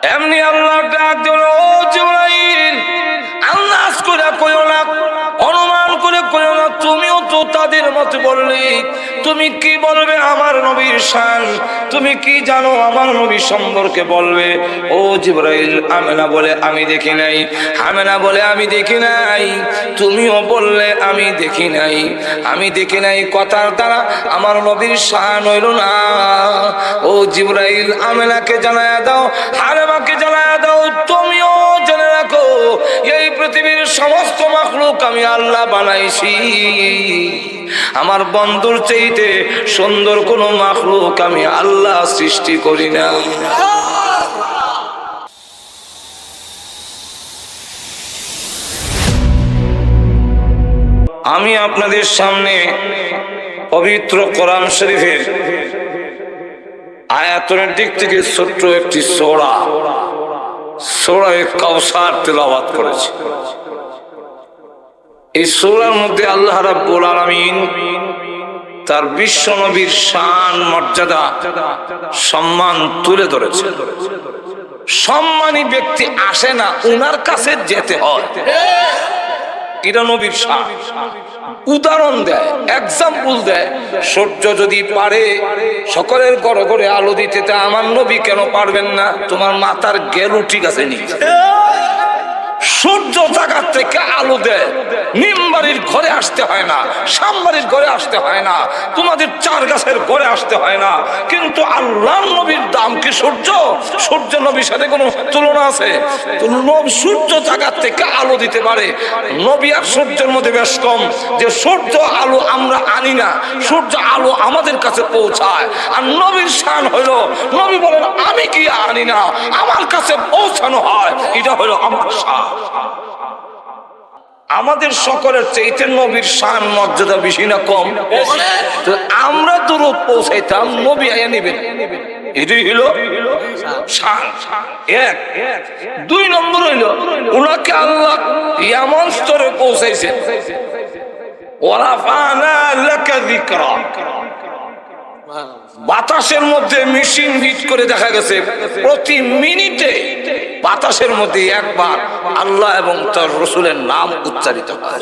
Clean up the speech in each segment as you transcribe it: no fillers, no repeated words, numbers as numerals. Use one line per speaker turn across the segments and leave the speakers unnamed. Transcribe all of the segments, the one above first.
এমনি আল্লাহ ডাক দিল, ও জিবরাইল, আন্দাজ করে কইও না, অনুমান করে কইও না, তুমিও তো তাদের মত বললি। তুমি কি বলবে আমার নবীর শান? তুমি কি জানো আমার নবী সম্পর্কে বলবে? ও জিবরাইল, আমেনা বলে আমি দেখি নাই, আমেনা বলে আমি দেখি নাই, তুমিও বললে আমি দেখি নাই, আমি দেখি নাই, কথার দ্বারা আমার নবীর শান হইল না। ও জিবরাইল, আমেনাকে জানায়া দাও, হারেমাকে জানায়া দাও, তুমিও জেনে রাখো এই পৃথিবীর সমস্ত মাখলুক আমি আল্লাহ বানাইছি। আমার বন্ধুর চাইতে সুন্দর কোন মাখলুক আমি আল্লাহ সৃষ্টি করি না। আমি আপনাদের সামনে পবিত্র কোরআন শরীফের আয়াতের দিক থেকে ছোট্ট একটি সূরা কাউসার তেলাওয়াত করেছি। এই সূরার মধ্যে আল্লাহ রাব্বুল আলামিন তার বিশ্ব নবীর শান, মর্যাদা, সম্মান তুলে ধরেছে। সম্মানী ব্যক্তি আসে না, উনার কাছে যেতে হয়। এটা নবীর শান। উদাহরণ দেয়, এক্সাম্পল দেয়। সূর্য যদি পারে সকলের ঘরে ঘরে আলো দিতে, তা আমার নবী কেন পারবেন না? তোমার মাথার গেলু ঠিক আছে নি? সূর্য জায়গা থেকে আলো দেয়, নিমবাড়ির ঘরে আসতে হয় না, সামবাড়ির ঘরে আসতে হয় না, তোমাদের চার গাছের ঘরে আসতে হয় না। কিন্তু আল্লাহর নবীর দাম কি সূর্য? সূর্য নবীর সাথে কোনো তুলনা আছে? সূর্য জায়গা থেকে আলো দিতে পারে। নবী আর সূর্যের মধ্যে বেশ কম, যে সূর্য আলো আমরা আনি না, সূর্য আলো আমাদের কাছে পৌঁছায়। আর নবীর শান হইল, নবী বলেন আমি কি আনি না, আমার কাছে পৌঁছানো হয়, এটা হলো আমার শান। আমাদের সকলের চাইতে নবীর শান, মর্যাদা বেশি না কম? আমরা দূরত পৌঁছাইতাম, নবী আয়া নিবেন, এটাই হইল শান। এক। দুই নম্বর হইল, উনাকে আল্লাহ এমন স্তরে পৌঁছাইছে, ওয়ারাফানা লাকা যিকরা, বাতাসের মধ্যে মেশিন হিট করে দেখা গেছে প্রতি মিনিটে বাতাসের মধ্যে একবার আল্লাহ এবং তার রাসূলের নাম উচ্চারিত হয়।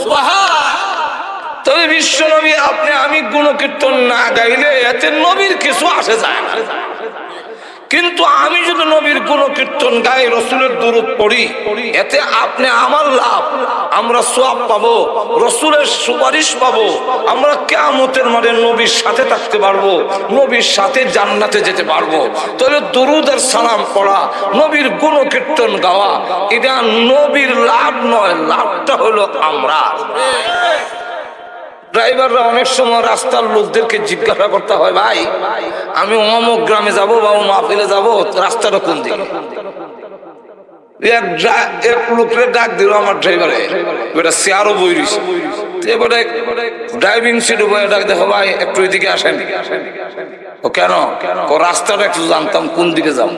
তবে বিশ্ব নবী আপনি আমি গুণকীর্তন না গাইলে এতে নবীর কিছু আসে যায় না। কিন্তু আমি যদি নবীর গুণকীর্তন গাই, রাসূলের দুরূদ পড়ি, এতে আপনি আমার লাভ, আমরা সওয়াব পাবো, রাসূলের সুপারিশ পাবো, আমরা কিয়ামতের মাঠে নবীর সাথে থাকতে পারবো, নবীর সাথে জান্নাতে যেতে পারবো। তাহলে দুরূদ আর সালাম পড়া, নবীর গুণকীর্তন গাওয়া, এটা নবীর লাভ নয়, লাভটা হলো আমরা। ড্রাইভাররা অনেক সময় রাস্তার লোকদেরকে জিজ্ঞাসা করতে হয়, ভাই আমি অমুক গ্রামে যাবো বা মাহফিলে যাবো, রাস্তাটা কোন দিকে? এক লোককে ডাক দিল আমার ড্রাইভারে, ওটা চেয়ারও বই রয়েছে, এবারে ড্রাইভিং সিটে বয়ে ডাক, দেখো ভাই একটু এদিকে আসেন। ও কেন? রাস্তাটা একটু জানতাম, কোন দিকে যাও।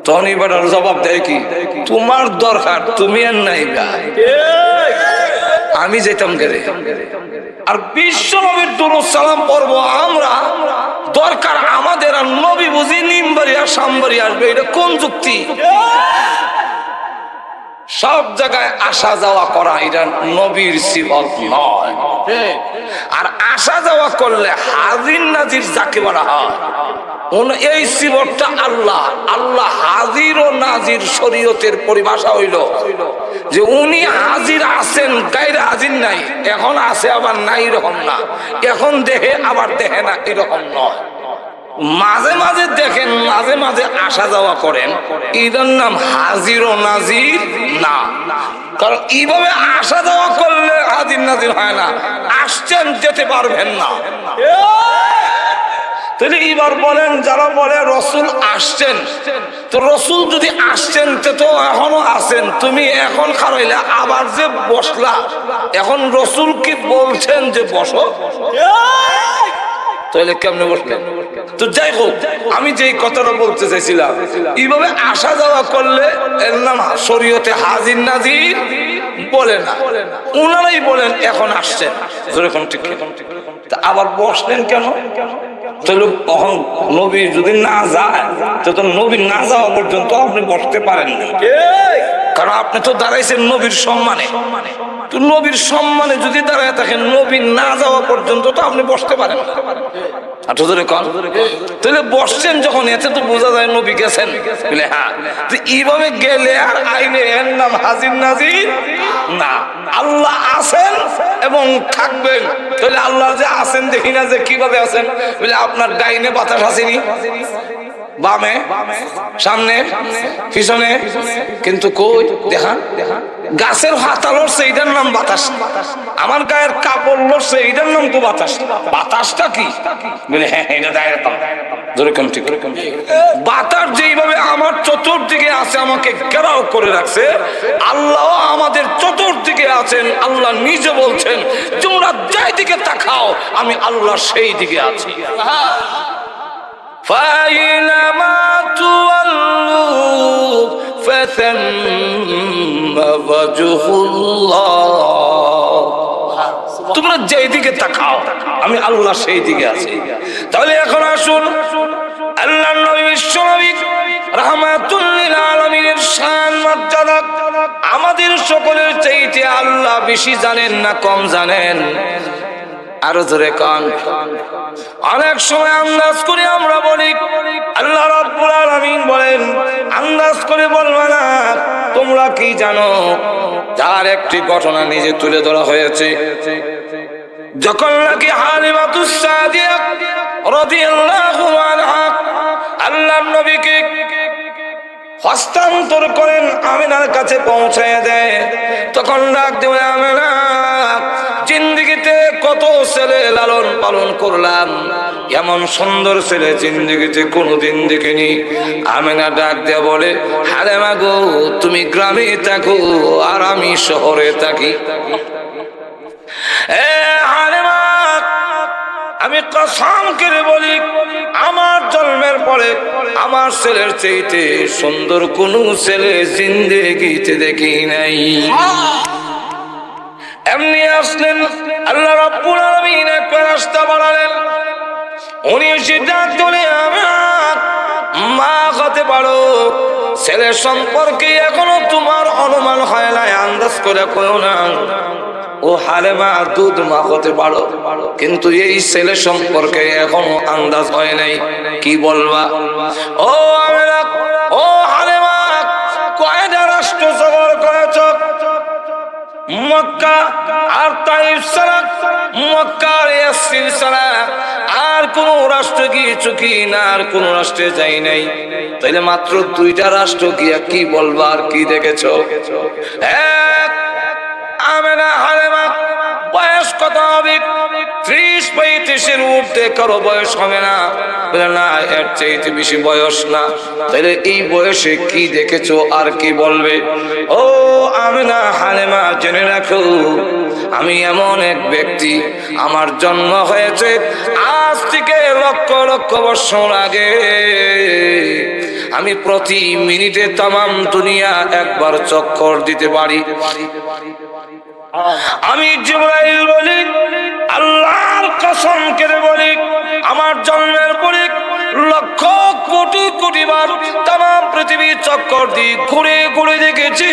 তখন এবার জবাব দেয় কি, তোমার দরকার, তুমি আর নাই ভাই, আমি যেতাম গেলে। আর বিশ্ব নবীর দুরূদ সালাম পড়ব আমরা, দরকার আমাদের, আর নবী বুঝি নিমবাড়ি আর সামবাড়ি আসবে, এটা কোন যুক্তি? সব জায়গায় আসা যাওয়া করা এটা নবীর সিফত নয়। আর আসা যাওয়া করলে হাজির নাজির যাকে বলা হয়, এই সিফতটা আল্লাহ। আল্লাহ হাজির ও নাজির শরীয়তের পরিভাষা হইল যে উনি হাজির আছেন, গায়রে হাজির নাই, এখন আছে আবার নাই এরকম না, এখন দেখে আবার দেখে না এরকম নয়, মাঝে মাঝে দেখেন, মাঝে মাঝে আসা যাওয়া করেন, এটার নাম হাজির ও নাজির না। কারণ এইভাবে আসা যাওয়া করলে হাজির নাজির হয় না, আসছেন যেতে পারবেন না। তাহলে এবার বলেন, যারা বলে রসুল আসছেন, তো রসুল যদি আসছেন তো এখনো আছেন, তুমি এখন খারাইলে আবার যে বসলা, এখন রসুল কি বলছেন যে বসো? তাহলে কেমনে বসলেন? তো যাই হোক, আমি যে কথাটা বলতে চাইছিলাম, এইভাবে আসা যাওয়া করলে এর নাম শরীয়তে হাজির নাজির বলে না, উনারাই বলেন এখন আসছেন। যেরকম ঠিক, আবার বসলেন কেন? তাহলে নবী যদি না যায় তো নবী না যাওয়া পর্যন্ত আপনি বসতে পারেন না, কারণ আপনি তো দাঁড়াইছেন নবীর সম্মানে। তো নবীর সম্মানে যদি দাঁড়ায় থাকেন, নবী না যাওয়া পর্যন্ত তো আপনি বসতে পারেন না। তাহলে বসছেন যখন, এতে তো বোঝা যায় নবী গেছেন। হ্যাঁ, তো এইভাবে গেলে আর আইনে এর নাম হাজির নাজির না, আল্লাহ আছেন এবং থাকবেন। তাহলে আল্লাহ যে আছেন দেখি না যে কিভাবে আছেন, বলে আপনার ডাইনে বাতাস আসেনি, বামে, সামনে, পিছনে, কিন্তু কই দেখান। গাছের হাতা লড়ছে, এটার নাম বাতাস। আমার গায়ের কাপড় লড়ছে, এটার নাম তো বাতাস। বাতাসটা কি? বলে হ্যাঁ, এটা দায়ের বাতাস যেইভাবে আমার চতুর্দিকে আছে, আমাকে ঘেরাও করে রাখছে, আল্লাহ আমাদের চতুর্দিকে আছেন। আল্লাহ নিজে বলছেন, তোমরা যেই দিকে তাকাও আমি আল্লাহ সেই দিকে আছি। فأينما تولوا فثم وجه الله। তোমরা যেই দিকে তাকাও আমি আল্লাহ সেই দিকে আছি। তাহলে এখন আসুন, আল্লাহর নবী বিশ্বনবী রাহমাতুল লিল আলামিনের শান মর্যাদা আমাদের সকলের চাইতে আল্লাহ বেশি জানেন না কম জানেন? আরো জোরে কান। অনেক সময় আন্দাজ করে আমরা বলি, আল্লাহ রাব্বুল আলামিন বলেন আন্দাজ করে বলবা না, তোমরা কি জানো? যার একটি ঘটনা নিজে তুলে ধরা হয়েছে, যখন নাকি হালিমাতুস সাদিয়া রাদিয়াল্লাহু আনহা আল্লাহর নবীকে হস্তান্তর করেন, আমিনার কাছে পৌঁছায় দেয়, তখন ডাক দেয়, আমিনা জিন্দেগিতে কত ছেলে লালন পালন করলাম, এমন সুন্দর ছেলে জিন্দেগিতে কোনোদিন দেখিনি। আমিনা ডাক দেয়া বলে, হালিমা গো, তুমি গ্রামে থাকো আর আমি শহরে থাকি। হালিমা, আমি কসম করে বলি, আমার জন্মের পরে আমার ছেলের চাইতে সুন্দর কোন ছেলে জিন্দেগিতে দেখি নাই। এমনি আসলেন, আল্লাহ রাব্বুল আলামিন একবার রাস্তা বাড়ালেন, উনি এসে ডাক দিলে, মা হতে পারো, ছেলের সম্পর্কে এখনো তোমার অনুমান হয় নাই, আন্দাজ করে কইও না। ও হালিমা, দুধ মা হতে পারো, কিন্তু এই ছেলে সম্পর্কে এখনো আন্দাজ হয় নাই, কি বলবা? ও আমিনা, ও হালিমা, কয়টা রাষ্ট্র সফর করেছ? মক্কা আর তাইফ ছাড়া, মক্কা আর ইয়াসরিব ছাড়া আর কোন রাষ্ট্র গিয়েছো কি না? আর কোন রাষ্ট্রে যাই নাই। তাইলে মাত্র দুইটা রাষ্ট্র গিয়া কি বলবা আর কি দেখেছো? এক, আমিনা হালিমা বয়স কত হবে? 30-35 ঊর্ধ্বে কারো বয়স হবে না। বলে না, এর চাইতে বেশি বয়স না। তাহলে এই বয়সে কি দেখেছো আর কি বলবে? ও আমিনা হালিমা, জেনে রাখো, আমি এমন এক ব্যক্তি, আমার জন্ম হয়েছে আজ থেকে লক্ষ লক্ষ বছর আগে। আমি প্রতি মিনিটে তামাম দুনিয়া একবার চক্কর দিতে পারি। আমি জিবরাইল বলি, আল্লাহর কসম করে বলি, আমার জন্মের পরে লক্ষ কোটি কোটি বার তামাম পৃথিবী চক্কর দিয়ে ঘুরে ঘুরে দেখেছি,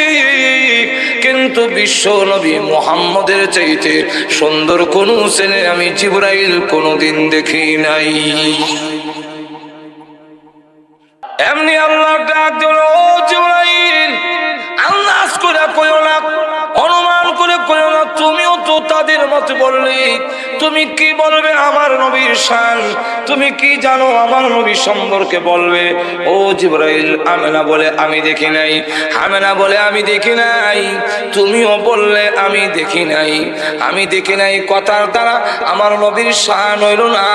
কিন্তু বিশ্ব নবী মুহাম্মদের চাইতে সুন্দর কোন ছেলে আমি জিবরাইল কোনদিন দেখি নাই। এমনি আল্লাহ ডাক দিল, ও জিবরাইল, আন্দাজ করে কইও না, অনুমান করে কইও না, তুমিও তো তাদের মত বললি। তুমি কি বলবে আমার নবীর শান? তুমি কি জানো আমার নবী সম্পর্কে বলবে? ও জিবরাইল, আমিনা বলে আমি দেখি নাই, আমিনা বলে আমি দেখি নাই, তুমিও বললে আমি দেখি নাই। আমি দেখি নাই কথার দ্বারা আমার নবীর শান হইল না।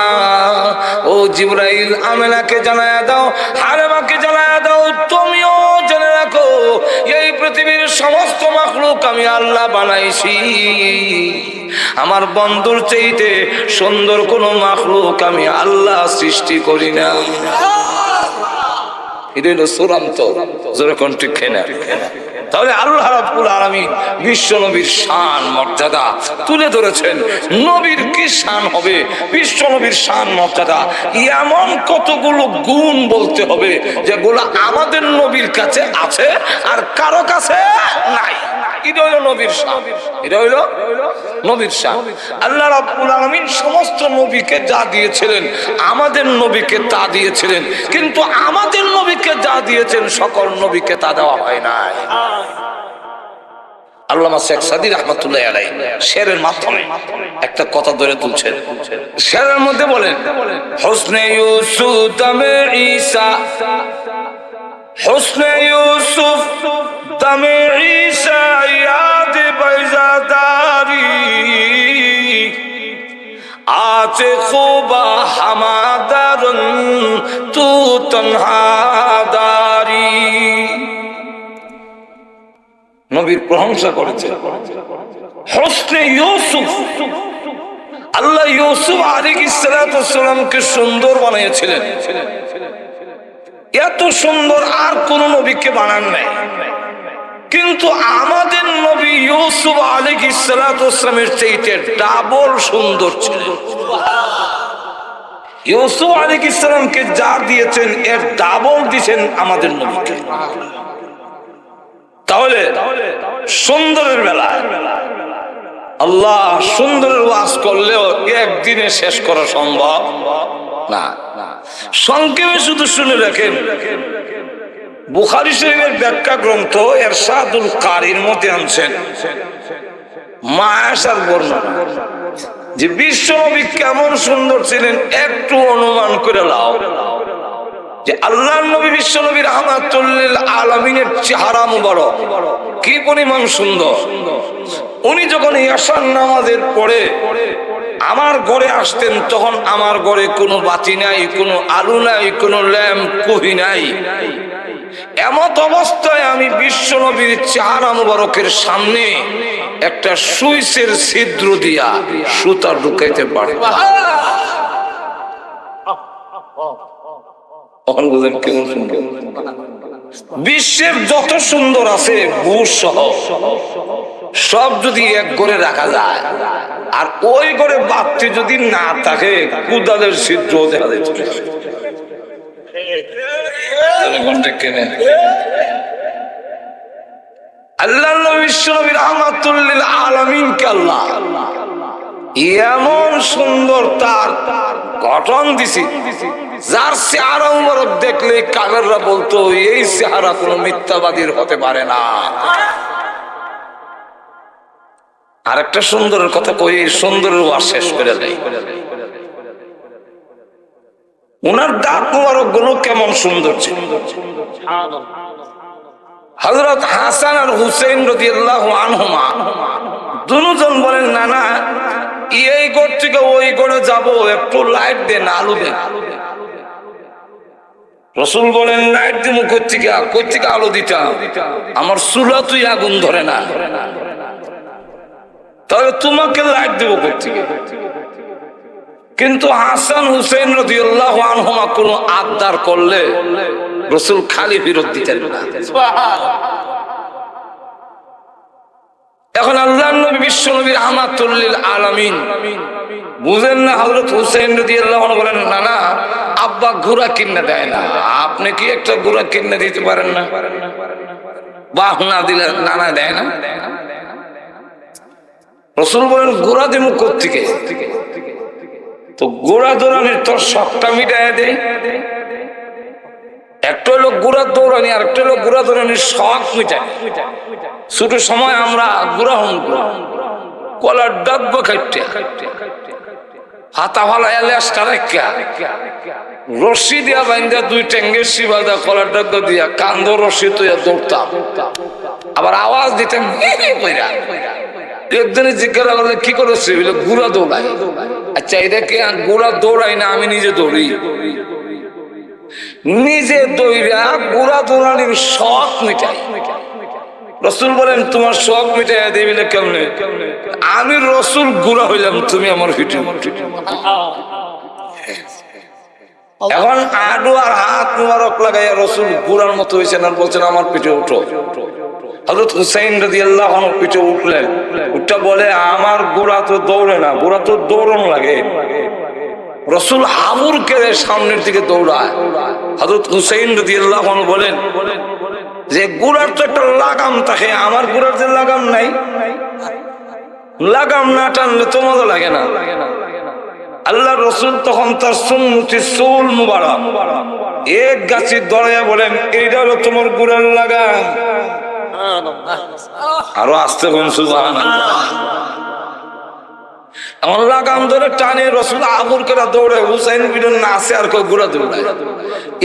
ও জিবরাইল, আমিনাকে জানায়া দাও, হালিমাকে জানায়া দাও, তুমিও জেনে রাখো, এই পৃথিবীর সমস্ত মাখলুক আমি আল্লাহ বানাইছি। আমার বন্ধুর চাইতে সুন্দর কোন মাখলুক আমি আল্লাহ সৃষ্টি করি না। এটা হলো চূড়ান্ত, যেরকম ঠিক না। তাহলে আল্লাহ রাব্বুল আলামিন বিশ্ব নবীর শান মর্যাদা তুলে ধরেছেন। নবীর কি শান হবে, বিশ্ব নবীর শান মর্যাদা, এমন কতগুলো গুণ বলতে হবে যেগুলো আমাদের নবীর কাছে আছে আর কারো কাছে নাই। এটা হইল নবীর শান, এটা হইল নবীর শান। আল্লাহ রাব্বুল আলামিন সমস্ত নবীকে যা দিয়েছিলেন আমাদের নবীকে তা দিয়েছিলেন, কিন্তু আমাদের নবীকে যা দিয়েছেন সকল নবীকে তা দেওয়া হয় নাই। আল্লামা শেখ সাদী রাহমাতুল্লাহি আলাইহি শেরের মাধ্যমে একটা কথা ধরে তুলছেন। শেরের মধ্যে বলেন, হুসনে ইউসুফ দামে ঈসা, হুসনে ইউসুফ দামে ঈসা ইয়াদ বাইজাদারি, আছে খুবা হামাদারুন তু তনহাদারি। নবীর প্রশংসা করেছে হুসনে ইউসুফ। আল্লাহ ইউসুফ আলাইহিস সালামকে সুন্দর বানিয়েছিলেন, এত সুন্দর আর কোন নবীকে বানান নাই। কিন্তু আমাদের নবী ইউসুফ আলাইহিস সালামের চাইতে ডাবল সুন্দর ছিলেন। ইউসুফ আলাইহিস সালামকে যা দিয়েছেন এর ডাবল দিয়েছেন আমাদের নবীকে। তাহলে সুন্দরের বেলা আল্লাহ সুন্দরের ওয়াজ করলেও একদিনে শেষ করা সম্ভব না। সংক্ষেপে শুধু শুনে রাখেন, বুখারী শরীফের ব্যাখ্যা গ্রন্থ ইরশাদুল কারীর মধ্যে আনছেন মা আয়েশার বর্ণনা যে বিশ্ব নবী কেমন সুন্দর ছিলেন একটু অনুমান করে লাও। যে আল্লাহর নবী বিশ্ব নবী রাহমাতুল লিল আলামিনের চেহারা মুবারক কি পরিমাণ সুন্দর। উনি যখন ইয়াশার নামাজের পরে আমার ঘরে আসতেন তখন আমার ঘরে কোনো বাতি নাই, কোনো আলো নাই, কোনো ল্যাম্প কহি নাই। এমত অবস্থায় আমি বিশ্ব নবীর চেহারা মুবারকের সামনে একটা সুইচের ছিদ্র দিয়া সুতা ঢুকাইতে পারি। বিশ্বের যত সুন্দর আছে বুশ সহ সব যদি এক ঘরে রাখা যায় আর ওই ঘরে বাতি যদি না থাকে কুদালের ছিদ্র দেখা যেত। আল্লাহ বিশ্ব নবী রাহমাতুল লিল আলামিনকে আল্লাহ এমন সুন্দর তার গঠন দিছি যার চেহারা মুবারক দেখলে কাফেররা বলতো এই চেহারা কোনো মিথ্যাবাদীর হতে পারে না। আরেকটা সুন্দরের কথা কই, সুন্দরের ওয়াজ শেষ করে দেয়। ওনার দাঁত মুবারক গুলো কেমন সুন্দর ছিল। হযরত হাসান আর হুসাইন রাদিয়াল্লাহু আনহুমা দুজন বলেন, না না এই ঘর থেকে ওই ঘরে যাব, একটু লাইট দেন, আলো দেন। রাসূল বলেন, লাইট দিব কই থেকে আলো দিতাম, আমার চুলা তুই আগুন ধরে না, তাহলে তোমাকে লাইট দেব কই থেকে। কিন্তু হাসান হুসাইন রাদিয়াল্লাহু আনহুমা কোনো আবদার করলে রাসূল খালি ফেরত দিতেন না। এখন আল্লাহর নবী বিশ্ব নবী রাহমাতুল লিল আলামিন বুঝেন না। হযরত হুসাইন রাদিয়াল্লাহু আনহু বলেন, না না আব্বা ঘোড়া কিনে দেয় না, আপনি কি একটা ঘোড়া কিনে দিতে পারেন না? বাহনা দিলে নানা দেয় না। রাসূল বলেন, ঘোড়া দেব কোথা থেকে? তো ঘোড়া দৌড়ানির তোর শখটা মিটাইয়া দেয়। একটা হলো ঘোড়া দৌড়ানি আর একটা হলো ঘোড়া দৌড়ানির শখ মিটাই। ছোট সময় আমরা ঘোড়া কলার ডাব্ব খাইতে হাতা ফালা লেসটা রাখিয়া রশি দিয়া বাইন্দা দুই টেঙ্গের শিবাদা কলার ডাব্ব দিয়া কান্দ রশি তুইয়া দৌড়তাম, আবার আওয়াজ দিতাম একজনে জিজ্ঞাসা করলে কি করেছে, ঘোড়া দৌড়াই। আচ্ছা এটা কি ঘোড়া দৌড়াই না, আমি নিজে দৌড়ি। নিজে দৌড়া ঘোড়া দৌড়ানির শখ মিটাই। রাসূল বলেন, তোমার শখ মিটাই দেবি না কেমনে? আমি রাসূল ঘোড়া হইলাম, তুমি আমার পিঠে। এখন আডু আর হাত মুবারক লাগাইয়া রাসূল ঘোড়ার মতো হয়েছেন আর বলছেন আমার পিঠে উঠো। হযরত হুসাইন রাদিয়াল্লাহু আনহু পিঠে উঠলেন, উঠটা বলে আমার ঘোড়া তো দৌড়ে না, ঘোড়া তো দৌড়ানো লাগে। রাসূল হাবুর কেড়ে সামনের দিকে দৌড়ায়। হযরত হুসাইন রাদিয়াল্লাহু আনহু বলেন যে ঘোড়ার তো একটা লাগাম থাকে, আমার ঘোড়ার যে লাগাম নাই, লাগাম না টানলে তো মজা লাগে না। আল্লাহ রসুল তখন তার সুন্নতি চুল মুবারক এক গাছি দড়াইয়া বলেন, এইটা হলো তোমার ঘোড়ার লাগাম। আরো আসতে বলেন সুবহানাল্লাহ। আমার লাগাম ধরে টানে রসুল আবুর কেরা দৌড়ে, হুসাইন বিন নাসে আর কেউ ঘোড়া দৌড়ায়।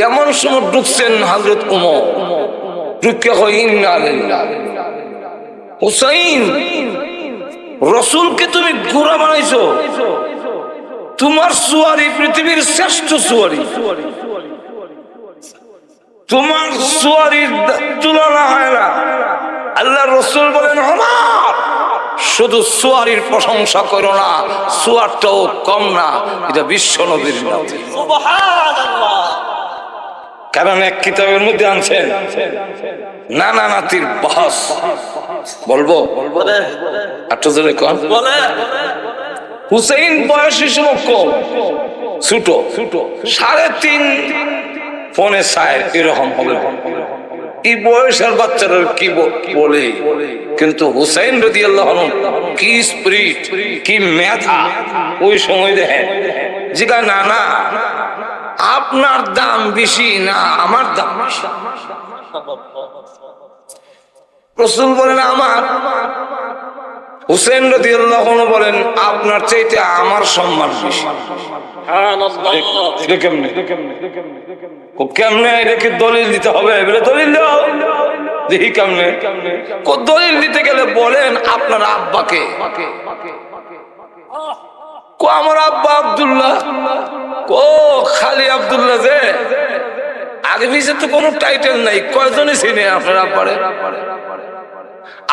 এমন সময় ঢুকছেন হযরত ওমর, ঢুকে হয় ইন্না লিল্লাহি। হুসাইন, রসুলকে তুমি ঘোড়া বানাইছো, তোমার সুয়ারি পৃথিবীর শ্রেষ্ঠ সুয়ারি, তোমার সুয়ারির তুলনা হয় না। আল্লাহ রসুল বলেন, ওমর শুধু সুয়ারির প্রশংসা করো না, সুয়ারটাও কম না, এটা বিশ্ব নবীর নাতি। সুবহানাল্লাহ। কারণ এক কিতাবের মধ্যে আনছেন নানা নাতির বহস। বলবো একটু জোরে কন। হুসাইন বয়সী সময় কম, ছোট, 3.5 পৌনে 4 এরকম হবে। এই বয়সের বাচ্চারা কি বলে, কিন্তু হুসাইন রাদিয়াল্লাহু আনহু কি স্পিরিট, কি মেধা ওই সময় দেখেন। জিগা না না, আপনার দাম বেশি না আমার দাম বেশি। রাসূল বলেন আমার, হুসাইন রাদিয়াল্লাহু আনহু বলেন আপনার চাইতে আমার সম্মান বেশি। এটা কেমনে? কেমনে? এটাকে দলিল দিতে হবে, এবারে দলিল দাও দেখি কেমনে। দলিল দিতে গেলে বলেন আপনার আব্বাকে। আমার আব্বা আব্দুল্লাহ। খালি আব্দুল্লাহ যে, আগে পিছে তো কোনো টাইটেল নাই, কয়জনই চিনে আপনার আব্বারে?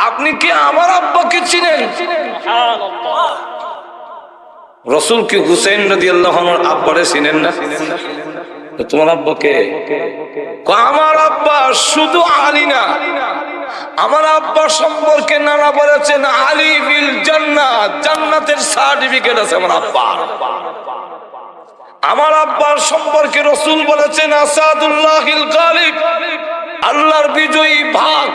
আপনি কি আমার আব্বাকে চিনেন? রাসূল কি হুসাইন রাদিয়াল্লাহু আনহুর আব্বারে চিনেন না? তোমার আব্বাকে? আমার আব্বা শুধু আলী না, আমার আব্বা সম্পর্কে নানা বলেছেন আলী বিল জান্নাত, জান্নাতের সার্টিফিকেট আছে আমার আব্বা। আমার আব্বার সম্পর্কে রাসূল বলেছেন আসাদুল্লাহিল গালিব, আল্লাহর বিজয়ী ভাগ।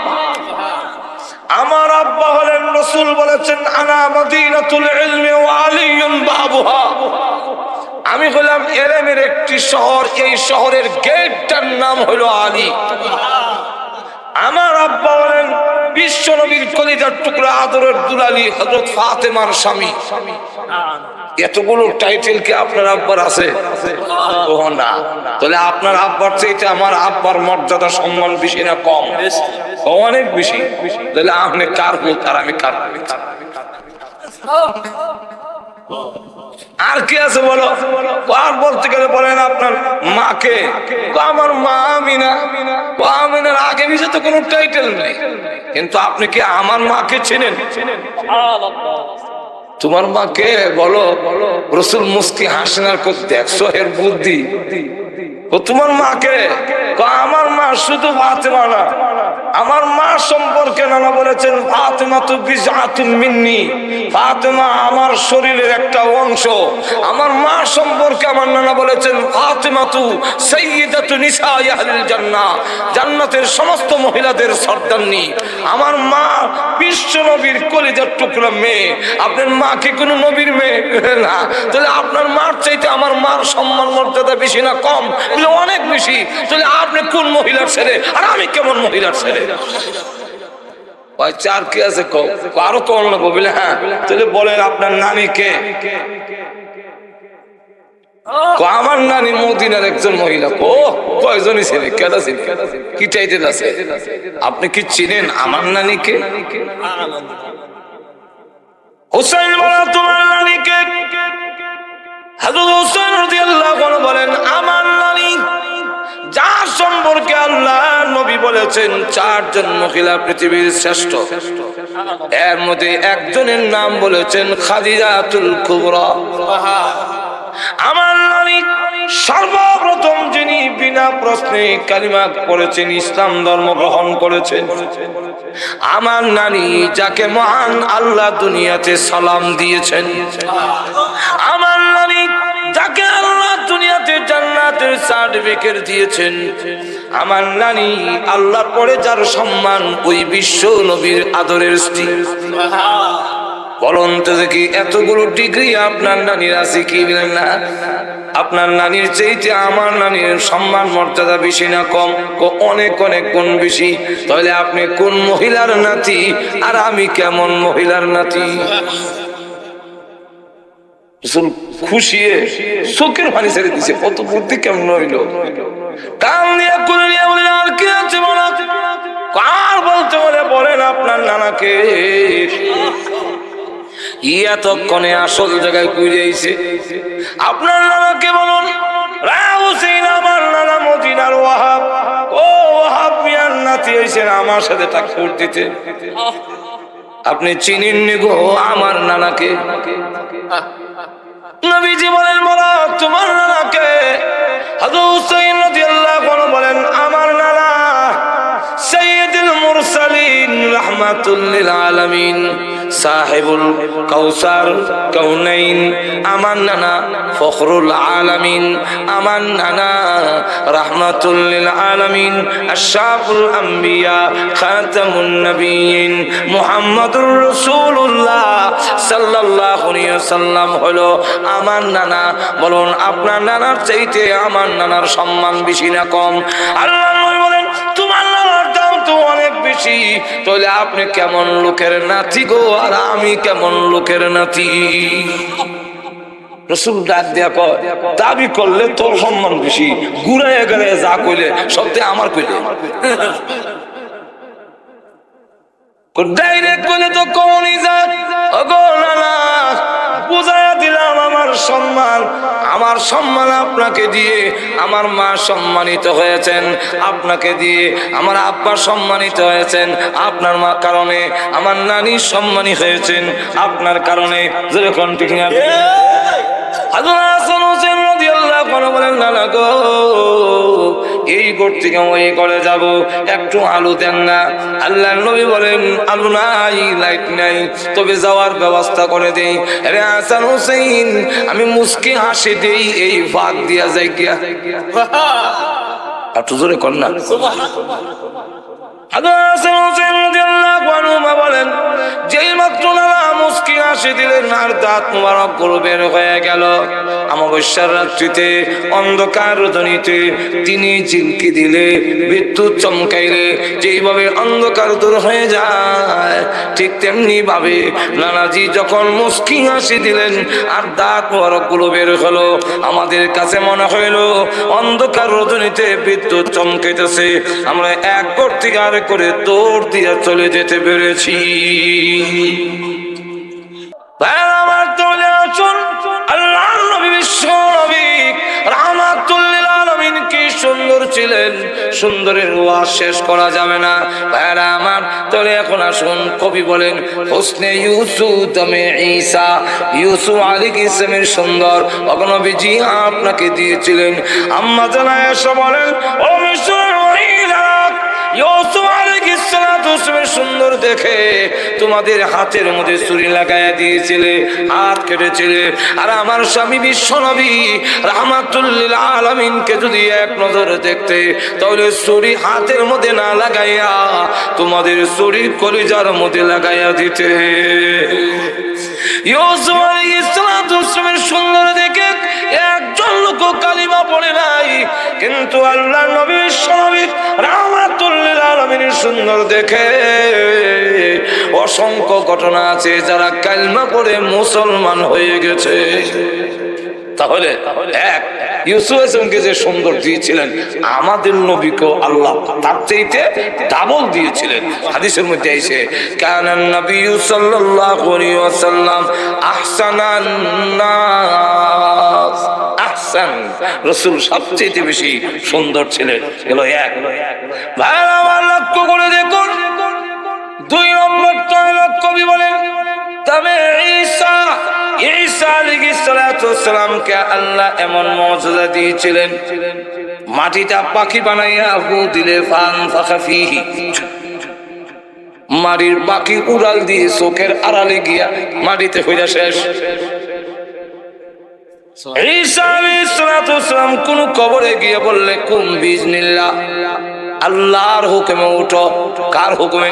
আমার আব্বা হলেন, রাসূল বলেছেন আনা মদিনাতুল ইলমি ওয়া আলিয়ুন বাবুহা, আমি হলাম ইলমের একটি শহর, এই শহরের গেটটার নাম হলো আলী। আমার আব্বা হলেন বিশ্ব নবীর কলিজার টুকরা আদরের দুলালি হযরত ফাতেমার স্বামী। এতগুলো টাইটেল কি আপনার আব্বার আছে? ও না। তাহলে আপনার আব্বার চাইতে আমার আব্বার মর্যাদা সম্মান বেশি না কম? অনেক বেশি। তাহলে আপনি কার ভূত আর আমি কার ভূত? আর কি আছে বলো? আর বলতে গেলে বলেন আপনার মাকে, আমার মা আমিনা। আমিনার আগে পিছে তো কোনো টাইটেল নেই, কিন্তু আপনি কি আমার মাকে চেনেন? তোমার মাকে বলো, রাসূল মুস্কি হাসেন আর দেখছো এর বুদ্ধি। তোমার মাকে? আমার মা শুধু ফাতেমা না, আমার মা সম্পর্কে নানা বলেছেন ফাতেমা তু বিজআতুন মিন্নি, ফাতেমা আমার শরীরের একটা অংশ। আমার মা সম্পর্কে আমার নানা বলেছেন ফাতেমা তু সাইয়্যিদাতু নিসাই আহলিল জান্নাহ, জান্নাতের সমস্ত মহিলাদের সর্দারনী। আমার মা বিশ্ব নবীর কলিজার টুকরা মেয়ে। আপনার মা কি কোনো নবীর মেয়ে না? তাহলে আপনার মার চাইতে আমার মার সম্মান মর্যাদা বেশি না কম? অনেক বেশি। তাহলে আপনি কোন মহিলার ছেলে আর আমি কেমন মহিলার ছেলে? চার কি আছে আরো তো অন্য বলে। হ্যাঁ, তাহলে বলেন আপনার নানি কে? আমার নানি মদিনার একজন মহিলা। ও কয়জনই ছেলে, কেটা ছেলে, কি টাইটেল আছে? আপনি কি চিনেন আমার নানিকে? হুসাইন বলেন তোমার নানিকে? হযরত হুসাইন রাদিয়াল্লাহু আনহু বলেন আমার নানি, যার সম্পর্কে আল্লাহ নবী বলেছেন 4 জন মহিলা পৃথিবীর শ্রেষ্ঠ, এর মধ্যে একজনের নাম বলেছেন খাদিজাতুল কুবরা। আমার নানি সর্বপ্রথম যিনি বিনা প্রশ্নে কালিমা পড়েছেন, ইসলাম ধর্ম গ্রহণ করেছেন, আমার নানি, যাকে মহান আল্লাহ দুনিয়াতে সালাম দিয়েছেন। আমার নানি, যাকে আল্লাহ দুনিয়াতে জান্নাতের সার্টিফিকেট দিয়েছেন। আমার নানি, আল্লাহর পরে যার সম্মান, ওই বিশ্ব নবীর আদরের স্ত্রী। বলুন তো দেখি, এতগুলো ডিগ্রি আপনার নানির আছে কি বলেন না? আপনার নানির চাইতে আমার নানির সম্মান মর্যাদা বেশি না কম? অনেক অনেক গুণ বেশি। তাহলে আপনি কোন মহিলার নাতি আর আমি কেমন মহিলার নাতি? খুশিয়ে চোখের পানি ছেড়ে দিছে, কত বুদ্ধি কেমন হইল। কান দিয়ে করে নিয়ে বলেন, আর কি আছে বলো? কার বলতে বলে বলেন আপনার নানাকে। এতক্ষণে আসল জায়গায় কুড়ে আইছে। আপনার নানাকে বলুন, আমার নানা মদিনার ওয়াহাব। ও ওয়াহাব মিয়ার নাতি হইছেন, আমার সাথে টাক্কর দিতে। আপনি চিনেননি গো আমার নানাকে? নবীজি বলেন, বলো তোমার নানাকে। হযরত হুসাইন রাদিয়াল্লাহু আনহু বলেন, আমার নানা সাইয়্যিদুল মুরসালিন রাহমাতুল লিল আলামিন, সাহেবুল কাউসার কাউনাইন, আমার নানা ফখরুল আলামিন, আমার নানা রাহমাতুল লিল আলামিন, আশরাফুল আম্বিয়া, খাতামুন নবিয়্যিন, মুহাম্মাদুর রাসূলুল্লাহ সাল্লাল্লাহু আলাইহি ওয়াসাল্লাম হলো আমার নানা। বলুন, আপনার নানার চাইতে আমার নানার সম্মান বেশি না কম? আল্লাহ নবী বলেন, তোমার নানার দাম তো অনেক বেশি। তাহলে আপনি কেমন লোকের নাতি গো, আর আমি কেমন লোকের নাতি? রাসূল ডাক দিয়া কয়, দাবি করলে তোর সম্মান বেশি, ঘুরাইয়া গেলে যা কইলে সত্যি আমার কইলে। ডাইরেক্ট কইলে তো কমই যাক। ওগো নানা, বুঝাইয়া দিলাম আমার সম্মান। আমার সম্মান আপনাকে দিয়ে আমার মা সম্মানিত হয়েছেন, আপনাকে দিয়ে আমার আব্বা সম্মানিত হয়েছেন, আপনার মা কারণে আমার নানি সম্মানী হয়েছেন, আপনার কারণে। যেরকম ঠিক না? বলেন, নানা গো, এই ঘর থেকে ওই ঘরে যাব, একটু আলো দেন না। আল্লাহ নবী বলেন, আলো নাই, লাইট নাই, তবে যাওয়ার ব্যবস্থা করে দেই। আরে হাসান হুসাইন, আমি মুস্কি হাসি দেই, এই ভাগ দিয়া যাই গিয়া। একটু জোরে কর না। বলেন, যেই মাত্র নানা মুস্কি হাসি দিলেন, আর দাঁত মুবারক গুলো বের হয়ে গেল। অমাবস্যার রাত্রিতে অন্ধকার রজনীতে তিনি চিলকি দিলে, বিদ্যুৎ চমকাইলে যেইভাবে অন্ধকার দূর হয়ে যায়, ঠিক তেমনি ভাবে নানাজি যখন মুস্কি হাসি দিলেন আর দাঁত মুবারক গুলো বের হলো, আমাদের কাছে মনে হইল অন্ধকার রজনীতে বিদ্যুৎ চমকাইতেছে। আমরা এক ঘর থেকে আরেক করে দৌড় দিয়ে চলে যেতে পেরেছি। আমার চলে আসুন, আল্লাহ নবী বিশ্ব নবী রাহমাতুল লিল আলামিন কি সুন্দর ছিলেন, সুন্দরের ওয়াজ শেষ করা যাবে না। ভাইরা আমার, তাহলে এখন আসুন, কবি বলেন, হুসনে ইউসুফ দমে ঈসা, ইউসুফ আলাইহিস সালামের সুন্দর নবীজি আপনাকে দিয়েছিলেন। আম্মা জান আয়েশা বলেন, ও মিশরের মহিলা, ইউসুফ আলাইহিস সালামের সুন্দর দেখে তোমাদের হাতের মধ্যে ছুরি লাগাইয়া দিয়েছিলে, হাত কেটেছিলে। আর আমার স্বামী বিশ্ব নবী রাহমাতুল লিল আলামিনকে যদি এক নজরে দেখতে, তাহলে ছুরি হাতের মধ্যে না লাগাইয়া তোমাদের ছুরি কলিজার মধ্যে লাগাইয়া দিতে। ইউসুফ আলাইহিস সালামের সুন্দর দেখে একজন লোক কালিমা পড়ে নাই, কিন্তু আল্লাহ নবী বিশ্ব নবী রাহমাতুল লিল আলামিনের সুন্দর দেখে অসংখ্য ঘটনা আছে যারা কালিমা পড়ে মুসলমান হয়ে গেছে। তাহলে এক, ইউসুফ আলাইহিসসালামকে যে সুন্দর দিয়েছিলেন, আমাদের নবীকে আল্লাহ তার চাইতে ডাবল দিয়েছিলেন। হাদিসের মধ্যে এসে, কানান নবী সাল্লাল্লাহু আলাইহি ওয়াসাল্লাম আহসানান নাস, আহসান, রাসূল সবচেয়ে বেশি সুন্দর ছিলেন। হলো এক। ভালো আমার লক্ষ্য করে দেখুন, দুই নম্বর কবি বলেন, তবে ঈসা ঈসা আলাইহিস সালামকে আল্লাহ এমন মুজিজা দিয়েছিলেন, মাটিটা পাখি বানাইয়া ফু দিলে ফানফাখা ফীহি, মাটির পাখি উড়াল দিয়ে চোখের আড়ালে গিয়া মাটিতে হইয়া শেষ। ঈসা আলাইহিস সালাম কোন কবরে গিয়ে বললে কুম বিইজনিল্লাহ, আল্লাহর হুকুমে উঠো। কার হুকুমে?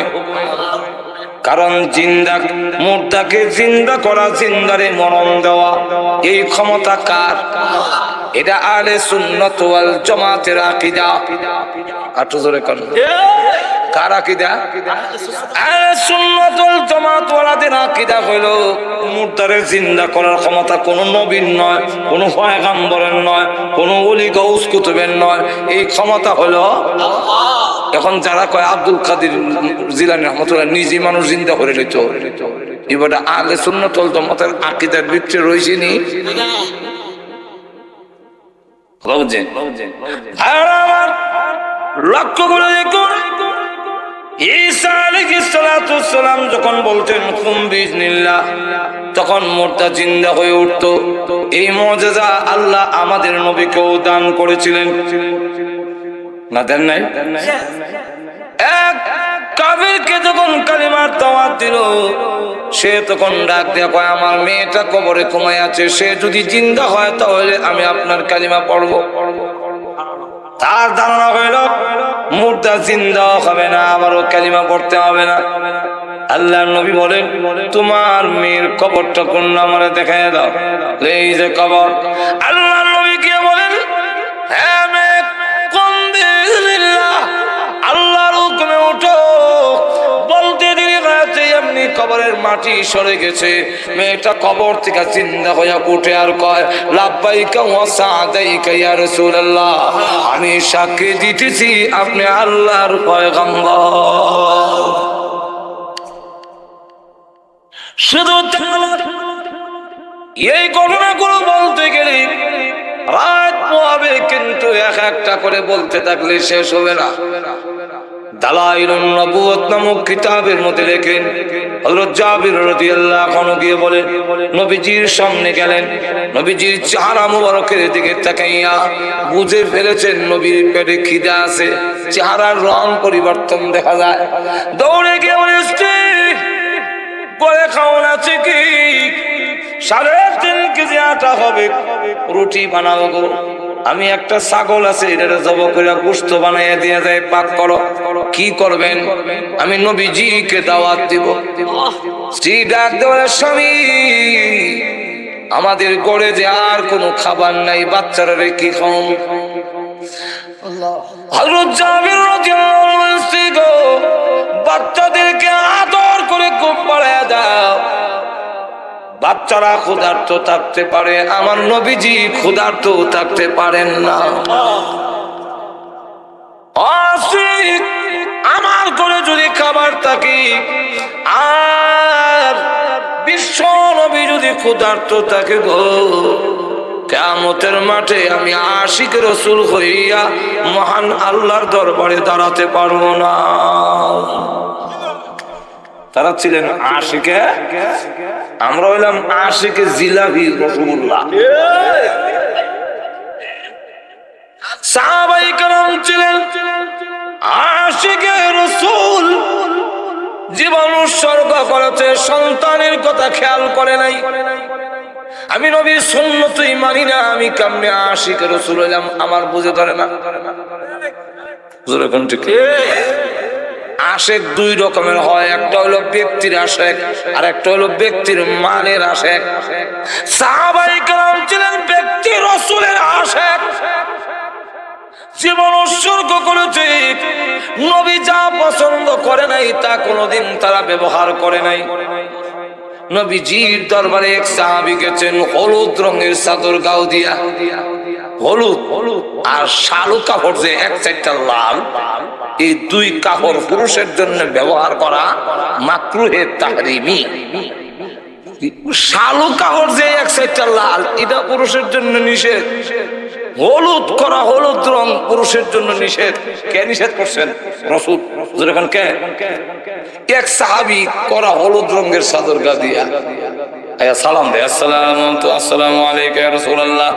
কারণ জিন্দা মুর্দাকে জিন্দা করা, জিন্দারে মরণ দেওয়া, এই ক্ষমতা কার? এটা আহলে সুন্নাত ওয়াল জামাতের আকীদা। আটো জোরে কর, কার আকীদা? আহলে সুন্নাত ওয়াল জামাত ওয়ালাদের আকীদা হলো মুর্দারে জিন্দা করার ক্ষমতা কোনো নবীর নয়, কোনো পয়গম্বরের নয়, কোনো ওলি গাউস কুতুবের নয়, এই ক্ষমতা হলো আল্লাহ। এখন যারা কয় আব্দুল কাদের জিলানী রহমাতুল্লাহ নিজে মানুষ জিন্দা করে লইতো, এবার আহলে সুন্নাত ওয়াল জামাতের আকীদার ভিতরে রইছে নি? লক্ষ্য করে দেখুন, ঈসা আলাইহিস সালাম যখন বলতেন কুম বিইজনিল্লাহ, তখন মুর্দা জিন্দা হয়ে উঠতো। এই মুজিজা আল্লাহ আমাদের নবীকেও দান করেছিলেন, না দেন নাই? এক কাফিরকে যখন কালিমার দাওয়াত দিল, সে তখন ডাক দিয়ে কয় আমার মেয়েটা কবরে ঘুমায় আছে, সে যদি জিন্দা হয় তাহলে আমি আপনার কালিমা পড়বো। তার ধারণা হইল মুর্দা জিন্দা হবে না, আমারও কালিমা পড়তে হবে না। আল্লাহর নবী বলেন তোমার মেয়ের কবরটা কোন আমারে দেখায় দাও, এই যে কবর। আল্লাহর নবী কি বলেন, হ্যাঁ মেয়ে কোন বিইজনিল্লাহ, আল্লাহর হুকুমে উঠো। বলতে দেরি হয়েছে এমনি কবরের মাটি সরে গেছে, মেয়েটা কবর থেকে জিন্দা হয়ে উঠে আর কয় লাব্বাইকা ওয়া সাদাইকা ইয়া রাসূলুল্লাহ, আমি সাক্ষী দিতেছি আপনি আল্লাহর পয়গম্বর। শুধু এই ঘটনাগুলো বলতে গেলে রাত হবে, কিন্তু এক একটা করে বলতে থাকলে শেষ হবে না। দালাইলুন নবুওয়াত নামক কিতাবের মধ্যে লেখেন হযরত জাবির রাদিয়াল্লাহু আনহু গিয়ে বলেন নবীজির সামনে গেলেন, নবীজির চেহারা মুবারকের দিকে তাকাইয়া বুঝে ফেলেছেন নবীর পেটে খিদা আছে, চেহারার রং পরিবর্তন দেখা যায়। দৌড়ে গিয়ে বলে স্ত্রী করে খাওয়ান আছে কি? 3.5 কেজি আটা হবে, রুটি বানাবো গো। আমি একটা ছাগল আছে, এটা জবাই করে গোশত বানাইয়া দিয়ে যায়, পাক করো। কি করবেন? আমি নবীজিকে দাওয়াত দিব। স্ত্রী ডাক দেওয়ার স্বামী আমাদের ঘরে যে আর কোনো খাবার নাই, বাচ্চারা কি খাও? হযরত জাবির রাদিয়াল্লাহু আনহু স্ত্রী গো, বাচ্চাদেরকে আদর করে ঘুম পাড়ায়া দাও। বাচ্চারা ক্ষুধার্ত থাকতে পারে, আমার নবীজি ক্ষুধার্ত থাকতে পারেন না। আমার ঘরে যদি খাবার থাকে আর বিশ্ব নবী যদি ক্ষুধার্ত থাকে গো, কিয়ামতের মাঠে আমি আশিক রাসূল হইয়া মহান আল্লাহর দরবারে দাঁড়াতে পারবো না। তারা ছিলেন আশিকে, আমরা হইলাম আশিকে জিলাপি রসুল্লাহ। সাহাবায়ে কেরাম ছিলেন আশিকে রাসূল, জীবন উৎসর্গ করেছে, সন্তানের কথা খেয়াল করে নাই। আমি নবীর সুন্নতই মানি না, আমি কেমনে আশিকে রাসূল হইলাম আমার বুঝে ধরে না। আশেক দুই রকমের হয়, একটা হলো ব্যক্তির আশেক আর একটা হলো ব্যক্তির মানের আশেক। সাহাবায়ে কেরাম ছিলেন ব্যক্তি রাসূলের আশেক, জীবন উৎসর্গ করেছে। নবী যা পছন্দ করে নাই তা কোনোদিন তারা ব্যবহার করে নাই। নবীজির দরবারে এক সাহাবী গেছেন, হলুদ রঙের চাদর গাও দিয়া, হলুদ আর শালু কাপড় যে এক চারটা লাল, এই দুই কাপড় পুরুষের জন্য ব্যবহার করা মাকরুহে তাহরিমি। শালু কাপড় যে এক চারটা লাল, এটা পুরুষের জন্য নিষেধ। হলুদ করা, হলুদ রং পুরুষের জন্য নিষেধ। কে নিষেধ করছেন? রাসূল। কে? এক সাহাবী করা হলুদ রঙের চাদর গা দিয়া সালাম দেয়, আসসালামু আলাইকুম ইয়া রাসূলুল্লাহ।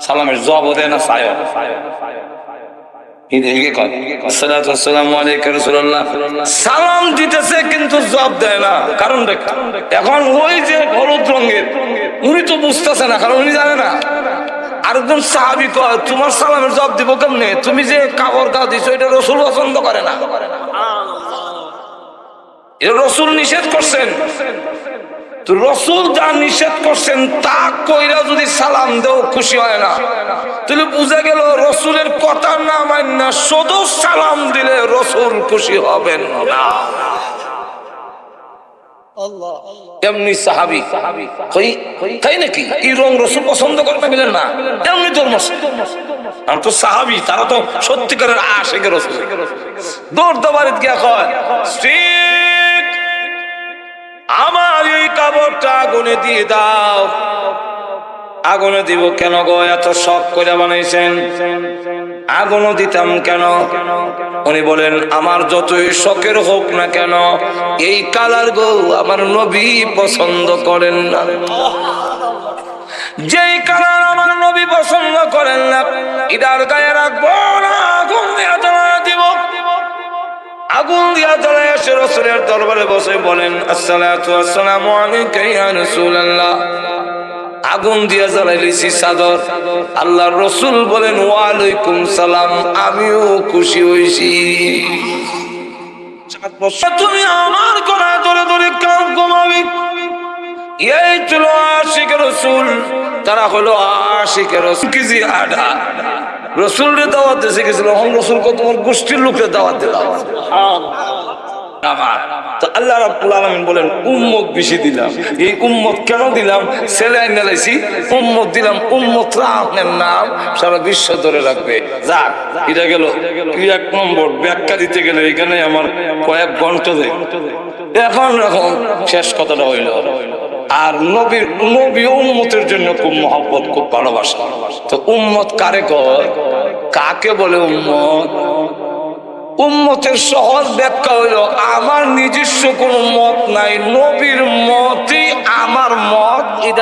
সালামের জবাব দেয় না, সালাম দিতেছে কিন্তু জবাব দেয় না। কারণ এখন ওই যে হলুদ রঙের উনি তো বুঝতেছে না, কারণ উনি জানে না। আরেকজন সাহাবী কয়, তোমার সালামের জবাব দিব কেমনে? তুমি যে কাপড় গাও দিছো এটা রাসূল পছন্দ করে না, এটা রাসূল নিষেধ করছেন। তো রাসূল যা নিষেধ করছেন তা কইরা যদি সালাম দেও খুশি হয় না, তাহলে বুঝা গেল রাসূলের কথা না মাইনা শুধু সালাম দিলে রাসূল খুশি হবেন না। এমনি সাহাবী কই তাই নাকি এই রং রাসূল পছন্দ করে না? বলেন না, এমনি ধর্ম। আর তো সাহাবী, তারা তো সত্যিকারের আশিক রাসূল। দৌড় দবারিত গিয়া কয়, ঠিক আমার এই কাপড়টা আগুনে দিয়ে দাও। আগুনে দিব কেন গো? এত শখ করে বানাইছেন, আগুনও দিতাম কেন? উনি বলেন, আমার যতই শখের হোক না কেন এই কালার গো আমার নবী পছন্দ করেন না। যেই কালার আমার নবী পছন্দ করেন না এটার গায়ে রাখবো না, আগুন দিয়ে জ্বালা দিব। আগুন দিয়া জ্বালায় এসে রাসূলের দরবারে বসে বলেন, আসসালাতু ওয়াসসালামু আলাইকা ইয়া রাসূলুল্লাহ। আগুন দিয়া জ্বালাইছি চাদর। আল্লাহর রাসূল বলেন, ওয়া আলাইকুম সালাম, আমিও খুশি হইছি। তুমি আমার গলায় ধরে ধরে কান ঘুমাবি। এই ছিল আশিকের রাসূল, তারা হলো আশিকের রাসূল। কিজি আডা রাসূলের দাওয়াত দিতে গেছিল, হম রাসূল কত তোমার গোষ্ঠীর লোকের দাওয়াত দিলাম। তো আল্লাহ রাব্বুল আলামিন বলেন, উম্মত বেশি দিলাম। এই উম্মত কেন দিলাম? ছেলে আইনা লাইছি, উম্মত দিলাম। উম্মতরা আপনার নাম সারা বিশ্ব ধরে রাখবে। যাক, এটা গেল এক নম্বর ব্যাখ্যা দিতে গেলে এখানে আমার কয়েক ঘন্টা যায়। এখন শেষ কথাটা হইল, আর নবী উম্মতের জন্য খুব মহব্বত, খুব ভালোবাসা। তো উম্মত কারে কয়, কাকে বলে উম্মত? উম্মতের সহজ ব্যাখ্যা হইল, আমার নিজস্ব কোনো মত নাই, নবী